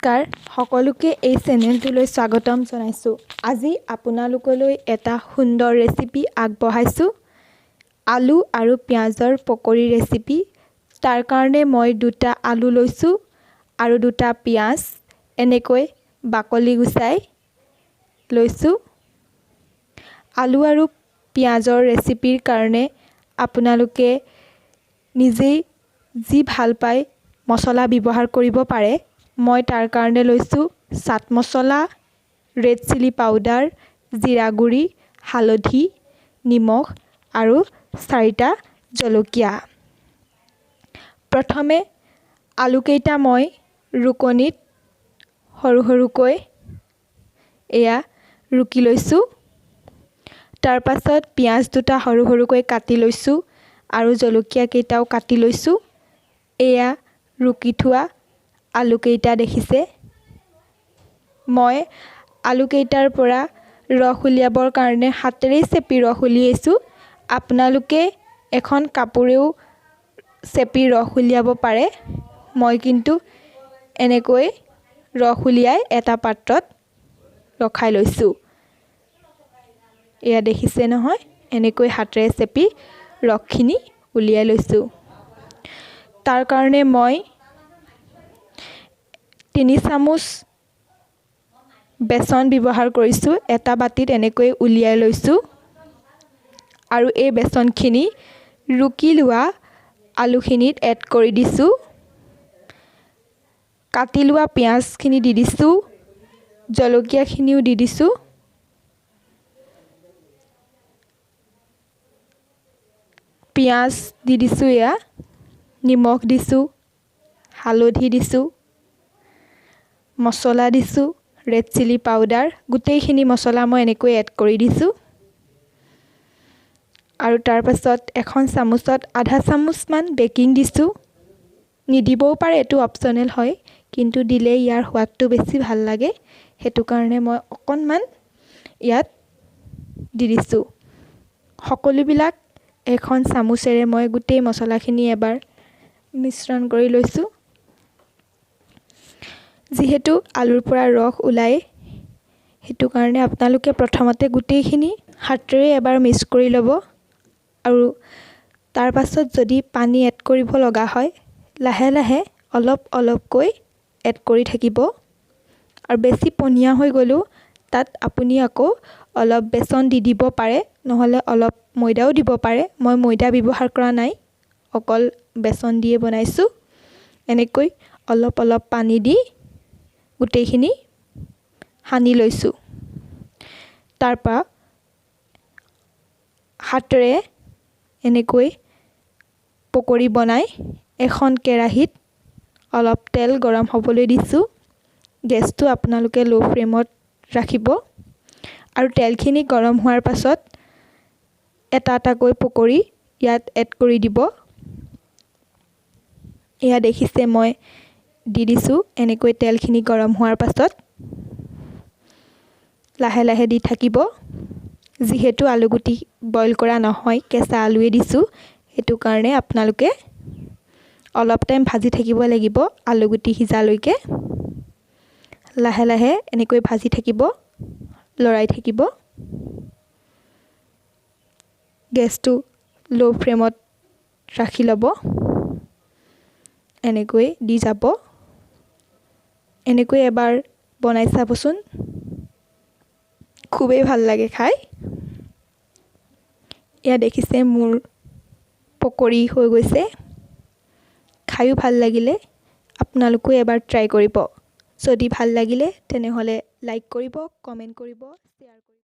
নমস্কাৰ সকলোকে এই চেনেলটোলৈ স্বাগতম জনাইছোঁ। আজি আপোনালোকলৈ এটা সুন্দৰ ৰেচিপি আগবঢ়াইছোঁ। আলু আৰু পিঁয়াজৰ পকৰি ৰেচিপি। তাৰ কাৰণে মই দুটা আলু লৈছোঁ আৰু দুটা পিঁয়াজ এনেকৈ বাকলি গুচাই লৈছোঁ। আলু আৰু পিঁয়াজৰ ৰেচিপিৰ কাৰণে আপোনালোকে নিজেই যি ভাল পায় মছলা ব্যৱহাৰ কৰিব পাৰে। মই তাৰ কাৰণে লৈছোঁ চাট মছলা, ৰেড চিলি পাউডাৰ, জিৰা গুড়ি, হালধি, নিমখ আৰু 4টা জলকীয়া। প্ৰথমে আলুকেইটা মই ৰুকনিত সৰু সৰুকৈ ৰুকি লৈছোঁ। তাৰ পাছত পিঁয়াজ দুটা সৰু সৰুকৈ কাটি লৈছোঁ আৰু জলকীয়া কেইটাও কাটি লৈছোঁ। ৰুকি থোৱা আলুকেইটা দেখিছে। মই আলুকেইটাৰ পৰা ৰস উলিয়াবৰ কাৰণে হাতেৰেই চেপি ৰস উলিয়াইছোঁ। আপোনালোকে এখন কাপোৰেও চেপি ৰস উলিয়াব পাৰে। মই কিন্তু এনেকৈ ৰস উলিয়াই এটা পাত্ৰত ৰখাই লৈছোঁ। দেখিছে নহয়, এনেকৈ হাতেৰে চেপি ৰসখিনি উলিয়াই লৈছোঁ। তাৰ কাৰণে মই 3 চামুচ বেচন ব্যৱহাৰ কৰিছোঁ। এটা বাটিত এনেকৈ উলিয়াই লৈছোঁ আৰু এই বেচনখিনি ৰুকি লোৱা আলুখিনিত এড কৰি দিছোঁ। কাটি লোৱা পিঁয়াজখিনি দি দিছোঁ, জলকীয়াখিনিও দি দিছোঁ। পিঁয়াজ দি দিছোঁ, নিমখ দিছোঁ, হালধি দিছোঁ, মছলা দিছোঁ, ৰেড চিলি পাউডাৰ, গোটেইখিনি মছলা মই এনেকৈ এড কৰি দিছোঁ। আৰু তাৰ পাছত এখন চামুচত আধা চামুচমান বেকিং দিছোঁ। নিদিবও পাৰে, এইটো অপশ্যনেল হয়, কিন্তু দিলে ইয়াৰ সোৱাদটো বেছি ভাল লাগে। সেইটো কাৰণে মই অকণমান ইয়াত দি দিছোঁ। সকলোবিলাক এখন চামুচেৰে মই গোটেই মছলাখিনি এবাৰ মিশ্ৰণ কৰি লৈছোঁ। যিহেতু আলুৰ পৰা ৰস ওলায়, সেইটো কাৰণে আপোনালোকে প্ৰথমতে গোটেইখিনি হাতেৰে এবাৰ মিক্স কৰি ল'ব আৰু তাৰ পাছত যদি পানী এড কৰিব লগা হয়, লাহে লাহে অলপ অলপকৈ এড কৰি থাকিব। আৰু বেছি পনীয়া হৈ গ'লেও তাত আপুনি আকৌ অলপ বেচন দি দিব পাৰে, নহ'লে অলপ ময়দাও দিব পাৰে। মই ময়দা ব্যৱহাৰ কৰা নাই, অকল বেচন দিয়ে বনাইছোঁ। এনেকৈ অলপ অলপ পানী দি গোটেইখিনি সানি লৈছোঁ। তাৰপৰা হাতেৰে এনেকৈ পকৰি বনাই এখন কেৰাহীত অলপ তেল গৰম হ'বলৈ দিছোঁ। গেছটো আপোনালোকে ল' ফ্লেমত ৰাখিব আৰু তেলখিনি গৰম হোৱাৰ পাছত এটা এটাকৈ পকৰি ইয়াত এড কৰি দিব। দেখিছে, মই দি দিছোঁ। এনেকৈ তেলখিনি গৰম হোৱাৰ পাছত লাহে লাহে দি থাকিব। যিহেতু আলুগুটি বইল কৰা নহয়, কেঁচা আলুৱে দিছোঁ, সেইটো কাৰণে আপোনালোকে অলপ টাইম ভাজি থাকিব লাগিব আলুগুটি সিজালৈকে। লাহে লাহে এনেকৈ ভাজি থাকিব, লৰাই থাকিব। গেছটো ল' ফ্লেমত ৰাখি ল'ব। এনেকৈ দি যাব। এনেকৈ এবাৰ বনাই চাবচোন, খুবেই ভাল লাগে খাই। দেখিছে, মোৰ পকৰি হৈ গৈছে। খায়ো ভাল লাগিলে। আপোনালোকেও এবাৰ ট্ৰাই কৰিব। যদি ভাল লাগিলে তেনেহ'লে লাইক কৰিব, কমেণ্ট কৰিব, শ্বেয়াৰ কৰিব।